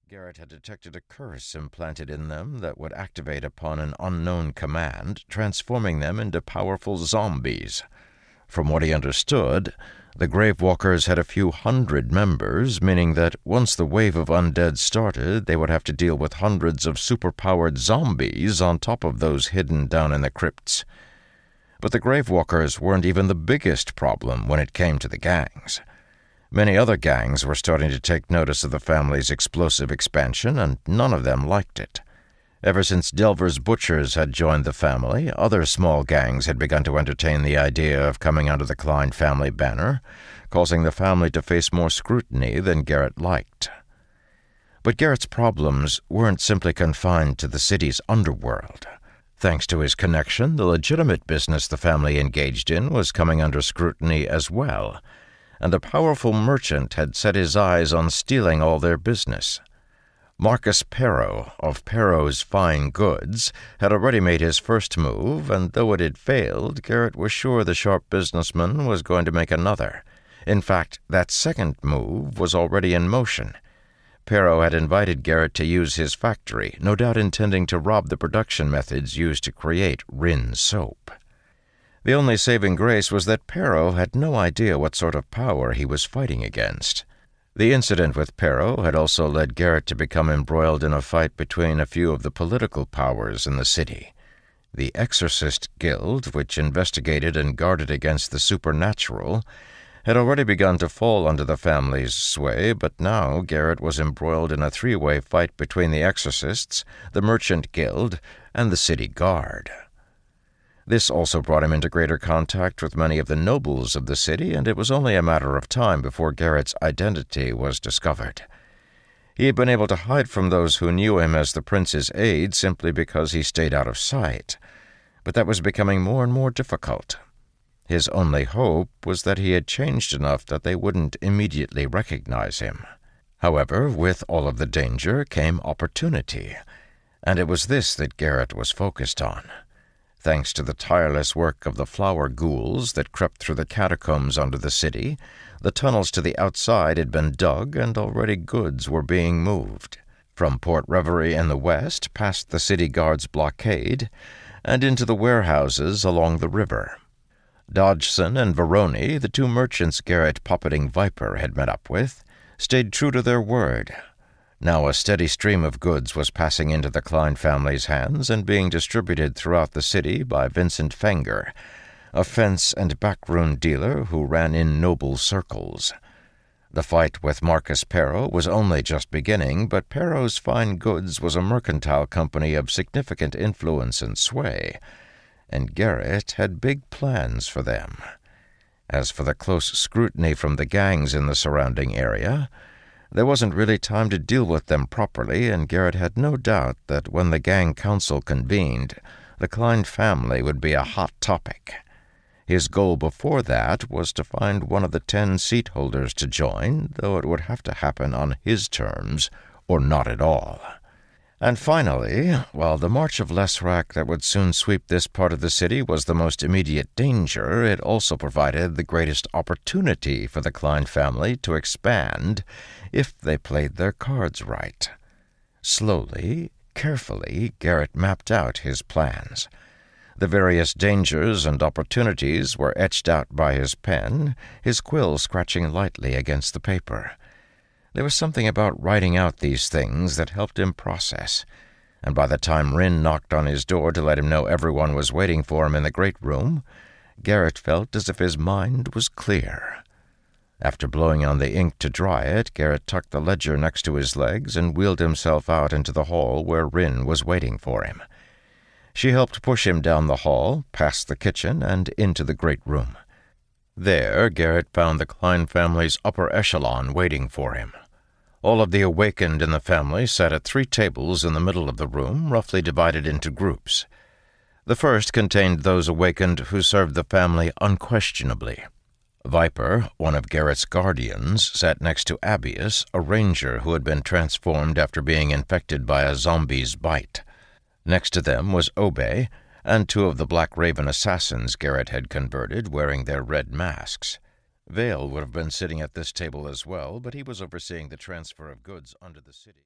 Garrett had detected a curse implanted in them that would activate upon an unknown command, transforming them into powerful zombies. From what he understood, the Gravewalkers had a few hundred members, meaning that once the wave of undead started, they would have to deal with hundreds of superpowered zombies on top of those hidden down in the crypts. But the Gravewalkers weren't even the biggest problem when it came to the gangs. Many other gangs were starting to take notice of the family's explosive expansion, and none of them liked it. Ever since Delver's Butchers had joined the family, other small gangs had begun to entertain the idea of coming under the Klein family banner, causing the family to face more scrutiny than Garrett liked. But Garrett's problems weren't simply confined to the city's underworld. Thanks to his connection, the legitimate business the family engaged in was coming under scrutiny as well, and a powerful merchant had set his eyes on stealing all their business. Marcus Perro of Perro's Fine Goods had already made his first move, and though it had failed, Garrett was sure the sharp businessman was going to make another. In fact, that second move was already in motion. Perro had invited Garrett to use his factory, no doubt intending to rob the production methods used to create Rin soap. The only saving grace was that Perro had no idea what sort of power he was fighting against. The incident with Perro had also led Garrett to become embroiled in a fight between a few of the political powers in the city. The Exorcist Guild, which investigated and guarded against the supernatural, had already begun to fall under the family's sway, but now Garrett was embroiled in a three-way fight between the Exorcists, the Merchant Guild, and the City Guard. This also brought him into greater contact with many of the nobles of the city, and it was only a matter of time before Garrett's identity was discovered. He had been able to hide from those who knew him as the prince's aide simply because he stayed out of sight, but that was becoming more and more difficult. His only hope was that he had changed enough that they wouldn't immediately recognize him. However, with all of the danger came opportunity, and it was this that Garrett was focused on. Thanks to the tireless work of the flower ghouls that crept through the catacombs under the city, the tunnels to the outside had been dug and already goods were being moved. From Port Reverie in the west, past the city guard's blockade, and into the warehouses along the river. Dodgson and Veroni, the two merchants Garrett puppeting Viper had met up with, stayed true to their word. Now a steady stream of goods was passing into the Klein family's hands and being distributed throughout the city by Vincent Fenger, a fence and backroom dealer who ran in noble circles. The fight with Marcus Perro was only just beginning, but Perro's Fine Goods was a mercantile company of significant influence and sway, and Garrett had big plans for them. As for the close scrutiny from the gangs in the surrounding area, there wasn't really time to deal with them properly, and Garrett had no doubt that when the gang council convened, the Klein family would be a hot topic. His goal before that was to find one of the 10 seat holders to join, though it would have to happen on his terms, or not at all. And finally, while the March of Lesrak that would soon sweep this part of the city was the most immediate danger, it also provided the greatest opportunity for the Klein family to expand if they played their cards right. Slowly, carefully, Garrett mapped out his plans. The various dangers and opportunities were etched out by his pen, his quill scratching lightly against the paper. There was something about writing out these things that helped him process, and by the time Rin knocked on his door to let him know everyone was waiting for him in the great room, Garrett felt as if his mind was clear. After blowing on the ink to dry it, Garrett tucked the ledger next to his legs and wheeled himself out into the hall where Rin was waiting for him. She helped push him down the hall, past the kitchen, and into the great room. There, Garrett found the Klein family's upper echelon waiting for him. All of the awakened in the family sat at 3 tables in the middle of the room, roughly divided into groups. The first contained those awakened who served the family unquestionably. Viper, one of Garrett's guardians, sat next to Abius, a ranger who had been transformed after being infected by a zombie's bite. Next to them was Obe, and 2 of the Black Raven assassins Garrett had converted, wearing their red masks. Vale would have been sitting at this table as well, but he was overseeing the transfer of goods under the city.